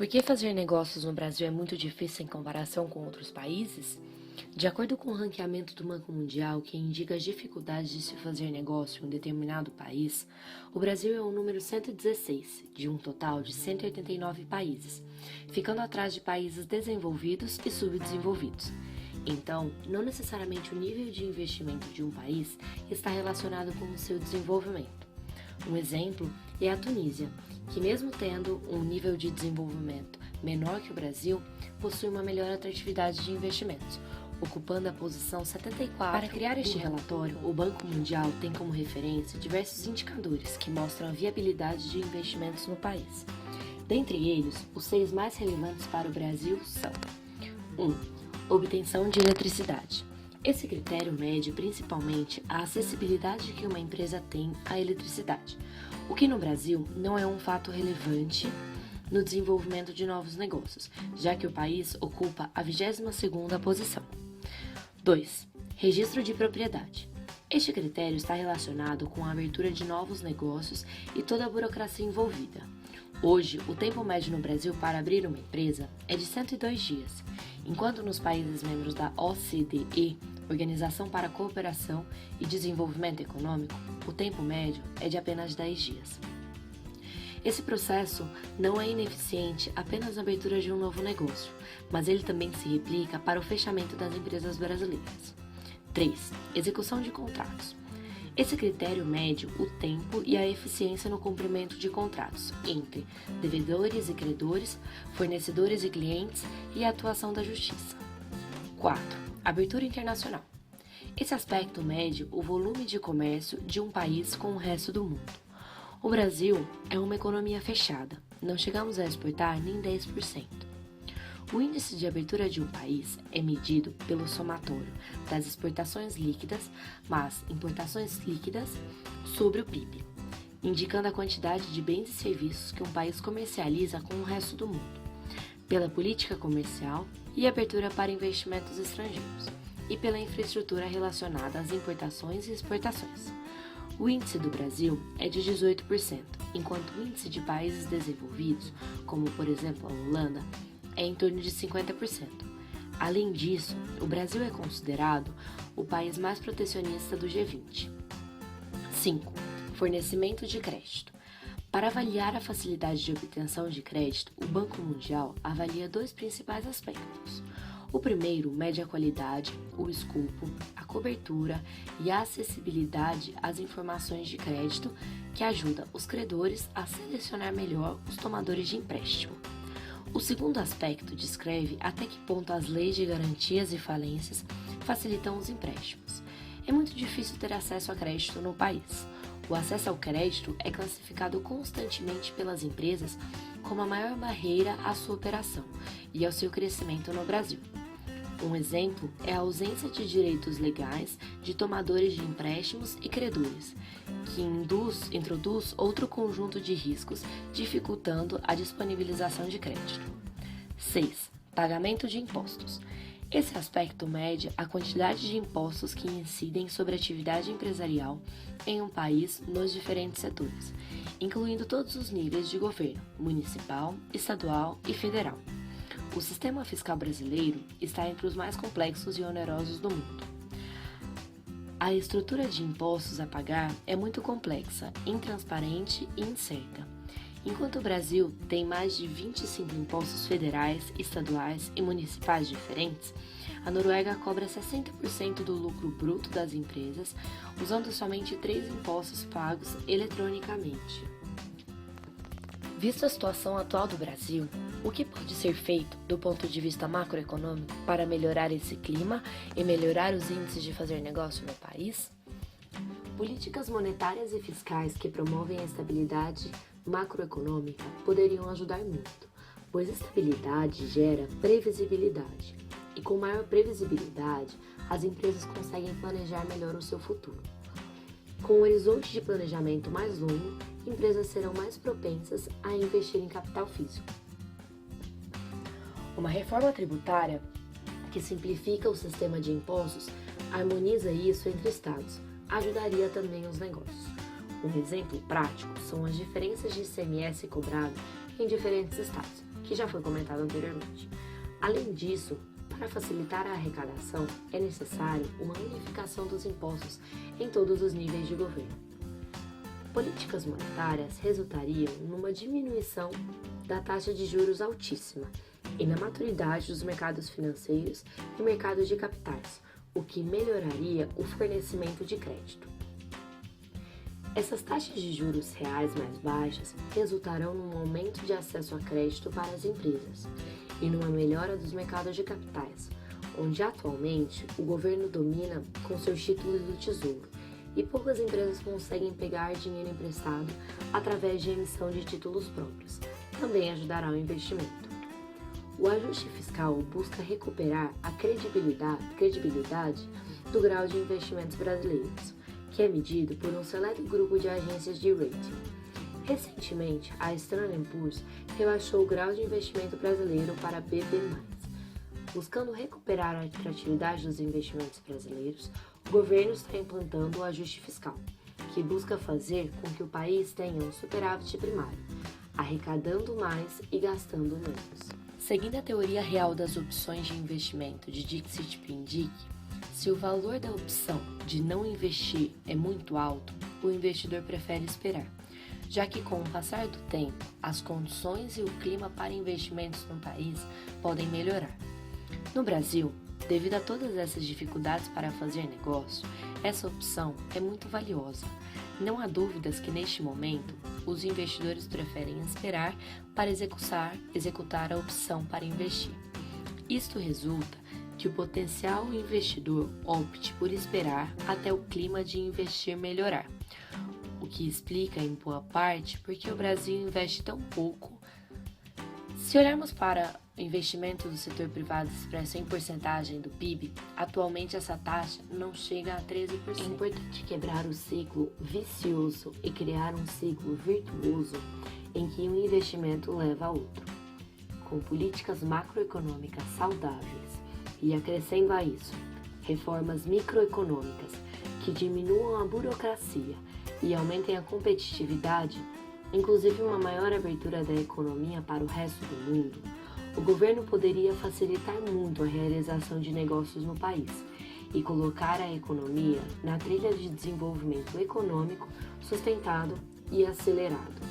Por que fazer negócios no Brasil é muito difícil em comparação com outros países? De acordo com o ranqueamento do Banco Mundial, que indica as dificuldades de se fazer negócio em um determinado país, o Brasil é o número 116, de um total de 189 países, ficando atrás de países desenvolvidos e subdesenvolvidos. Então, não necessariamente o nível de investimento de um país está relacionado com o seu desenvolvimento. Um exemplo é a Tunísia, que mesmo tendo um nível de desenvolvimento menor que o Brasil, possui uma melhor atratividade de investimentos, ocupando a posição 74. Para criar este relatório, o Banco Mundial tem como referência diversos indicadores que mostram a viabilidade de investimentos no país. Dentre eles, os 6 mais relevantes para o Brasil são: 1. Obtenção de eletricidade. Esse critério mede principalmente a acessibilidade que uma empresa tem à eletricidade, o que no Brasil não é um fato relevante no desenvolvimento de novos negócios, já que o país ocupa a 22ª posição. 2. Registro de propriedade. Este critério está relacionado com a abertura de novos negócios e toda a burocracia envolvida. Hoje, o tempo médio no Brasil para abrir uma empresa é de 102 dias, enquanto nos países membros da OCDE, Organização para a Cooperação e Desenvolvimento Econômico, o tempo médio é de apenas 10 dias. Esse processo não é ineficiente apenas na abertura de um novo negócio, mas ele também se replica para o fechamento das empresas brasileiras. 3. Execução de contratos. Esse critério mede o tempo e a eficiência no cumprimento de contratos entre devedores e credores, fornecedores e clientes e a atuação da justiça. 4. Abertura internacional. Esse aspecto mede o volume de comércio de um país com o resto do mundo. O Brasil é uma economia fechada, não chegamos a exportar nem 10%. O índice de abertura de um país é medido pelo somatório das exportações líquidas mais importações líquidas sobre o PIB, indicando a quantidade de bens e serviços que um país comercializa com o resto do mundo, pela política comercial e abertura para investimentos estrangeiros, e pela infraestrutura relacionada às importações e exportações. O índice do Brasil é de 18%, enquanto o índice de países desenvolvidos, como por exemplo a Holanda, é em torno de 50%. Além disso, o Brasil é considerado o país mais protecionista do G20. 5. Fornecimento de crédito. Para avaliar a facilidade de obtenção de crédito, o Banco Mundial avalia 2 principais aspectos. O primeiro mede a qualidade, o escopo, a cobertura e a acessibilidade às informações de crédito, que ajuda os credores a selecionar melhor os tomadores de empréstimo. O segundo aspecto descreve até que ponto as leis de garantias e falências facilitam os empréstimos. É muito difícil ter acesso a crédito no país. O acesso ao crédito é classificado constantemente pelas empresas como a maior barreira à sua operação e ao seu crescimento no Brasil. Um exemplo é a ausência de direitos legais de tomadores de empréstimos e credores, que introduz outro conjunto de riscos, dificultando a disponibilização de crédito. 6. Pagamento de impostos. Esse aspecto mede a quantidade de impostos que incidem sobre a atividade empresarial em um país nos diferentes setores, incluindo todos os níveis de governo, municipal, estadual e federal. O sistema fiscal brasileiro está entre os mais complexos e onerosos do mundo. A estrutura de impostos a pagar é muito complexa, intransparente e incerta. Enquanto o Brasil tem mais de 25 impostos federais, estaduais e municipais diferentes, a Noruega cobra 60% do lucro bruto das empresas, usando somente 3 impostos pagos eletronicamente. Vista a situação atual do Brasil, o que pode ser feito do ponto de vista macroeconômico para melhorar esse clima e melhorar os índices de fazer negócio no país? Políticas monetárias e fiscais que promovem a estabilidade macroeconômica poderiam ajudar muito, pois estabilidade gera previsibilidade, e com maior previsibilidade, as empresas conseguem planejar melhor o seu futuro. Com um horizonte de planejamento mais longo, empresas serão mais propensas a investir em capital físico. Uma reforma tributária que simplifica o sistema de impostos harmoniza isso entre estados, ajudaria também os negócios. Um exemplo prático são as diferenças de ICMS cobrado em diferentes estados. que já foi comentado anteriormente. Além disso, para facilitar a arrecadação, é necessário uma unificação dos impostos em todos os níveis de governo. Políticas monetárias resultariam numa diminuição da taxa de juros altíssima e na maturidade dos mercados financeiros e mercados de capitais, o que melhoraria o fornecimento de crédito. Essas taxas de juros reais mais baixas resultarão num aumento de acesso a crédito para as empresas e numa melhora dos mercados de capitais, onde atualmente o governo domina com seus títulos do Tesouro e poucas empresas conseguem pegar dinheiro emprestado através de emissão de títulos próprios. Também ajudará o investimento. O ajuste fiscal busca recuperar a credibilidade do grau de investimentos brasileiros, que é medido por um seleto grupo de agências de rating. Recentemente, a Standard & Poor's rebaixou o grau de investimento brasileiro para BB+. Buscando recuperar a atratividade dos investimentos brasileiros, o governo está implantando o ajuste fiscal, que busca fazer com que o país tenha um superávit primário, arrecadando mais e gastando menos. Seguindo a teoria real das opções de investimento de Dixit-Pindick, se o valor da opção de não investir é muito alto, o investidor prefere esperar, já que com o passar do tempo, as condições e o clima para investimentos no país podem melhorar. No Brasil, devido a todas essas dificuldades para fazer negócio, essa opção é muito valiosa. Não há dúvidas que neste momento, os investidores preferem esperar para executar a opção para investir. Isto resulta que o potencial investidor opte por esperar até o clima de investir melhorar, o que explica em boa parte porque o Brasil investe tão pouco. Se olharmos para o investimento do setor privado expresso em porcentagem do PIB, atualmente essa taxa não chega a 13%. É importante quebrar o ciclo vicioso e criar um ciclo virtuoso em que um investimento leva a outro, com políticas macroeconômicas saudáveis e, acrescendo a isso, reformas microeconômicas que diminuam a burocracia e aumentem a competitividade, inclusive uma maior abertura da economia para o resto do mundo, o governo poderia facilitar muito a realização de negócios no país e colocar a economia na trilha de desenvolvimento econômico sustentado e acelerado.